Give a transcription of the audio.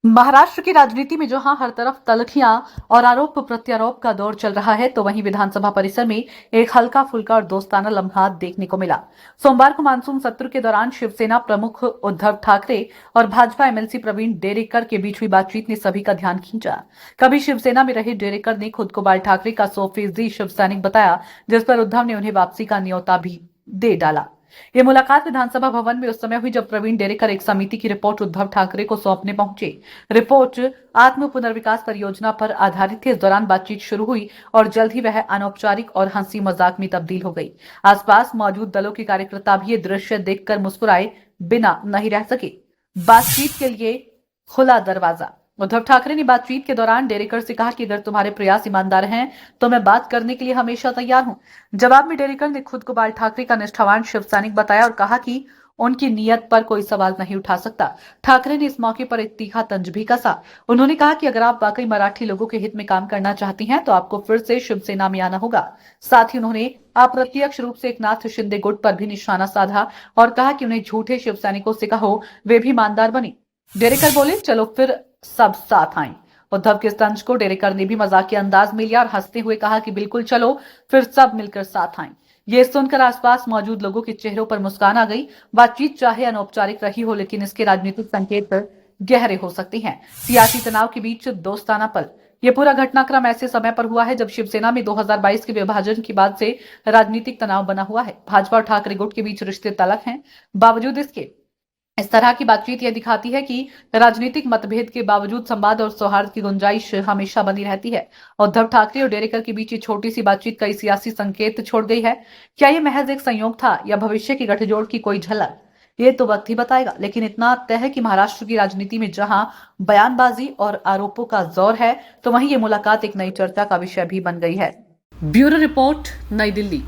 महाराष्ट्र की राजनीति में जहां हर तरफ तल्खियां और आरोप प्रत्यारोप का दौर चल रहा है, तो वहीं विधानसभा परिसर में एक हल्का फुल्का और दोस्ताना लम्हा देखने को मिला। सोमवार को मानसून सत्र के दौरान शिवसेना प्रमुख उद्धव ठाकरे और भाजपा एमएलसी प्रवीण डेरेकर के बीच हुई बातचीत ने सभी का ध्यान खींचा। कभी शिवसेना में रहे डेरेकर ने खुद को बाल ठाकरे का 100% शिव सैनिक बताया, जिस पर उद्धव ने उन्हें वापसी का न्योता भी दे डाला। ये मुलाकात विधानसभा भवन में उस समय हुई जब प्रवीण डेरेकर एक समिति की रिपोर्ट उद्धव ठाकरे को सौंपने पहुंचे। रिपोर्ट आत्म पुनर्विकास परियोजना पर आधारित थी। इस दौरान बातचीत शुरू हुई और जल्द ही वह अनौपचारिक और हंसी मजाक में तब्दील हो गई। आसपास मौजूद दलों के कार्यकर्ता भी ये दृश्य देखकर मुस्कुराए बिना नहीं रह सके। बातचीत के लिए खुला दरवाजा। उद्धव ठाकरे ने बातचीत के दौरान डेरेकर से कहा कि अगर तुम्हारे प्रयास ईमानदार हैं तो मैं बात करने के लिए हमेशा तैयार हूं। जवाब में डेरेकर ने खुद को बाल ठाकरे का निष्ठावान शिव सैनिक बताया और कहा कि उनकी नीयत पर कोई सवाल नहीं उठा सकता। ठाकरे ने इस मौके पर एक तीखा तंज भी कसा। उन्होंने कहा कि अगर आप वाकई मराठी लोगों के हित में काम करना चाहती हैं तो आपको फिर से शिवसेना में आना होगा। साथ ही उन्होंने अप्रत्यक्ष रूप से एकनाथ शिंदे गुट पर भी निशाना साधा और कहा कि उन्हें झूठे शिव सैनिकों से कहो वे भी ईमानदार बने। डेरेकर बोले, चलो फिर सब साथ आएं। उद्धव के इस तंज को डेरेकर ने भी मजाकिया अंदाज में लिया और हंसते हुए कहा कि बिल्कुल चलो फिर सब मिलकर साथ आएं। ये सुनकर आसपास मौजूद लोगों के चेहरों पर मुस्कान आ गई। बातचीत चाहे अनौपचारिक रही हो, लेकिन इसके राजनीतिक संकेत गहरे हो सकते हैं। सियासी तनाव के बीच दोस्ताना पल। ये पूरा घटनाक्रम ऐसे समय पर हुआ है जब शिवसेना में 2022 के विभाजन के बाद से राजनीतिक तनाव बना हुआ है। भाजपा और ठाकरे गुट के बीच रिश्ते तलख हैं। बावजूद इसके इस तरह की बातचीत यह दिखाती है कि राजनीतिक मतभेद के बावजूद संवाद और सौहार्द की गुंजाइश हमेशा बनी रहती है। उद्धव ठाकरे और डेरेकर के बीच ये छोटी सी बातचीत कई सियासी संकेत छोड़ गई है। क्या ये महज एक संयोग था या भविष्य की गठजोड़ की कोई झलक? ये तो वक्त ही बताएगा, लेकिन इतना तय है कि महाराष्ट्र की राजनीति में जहां बयानबाजी और आरोपों का जोर है, तो वहीं ये मुलाकात एक नई चर्चा का विषय भी बन गई है। ब्यूरो रिपोर्ट, नई दिल्ली।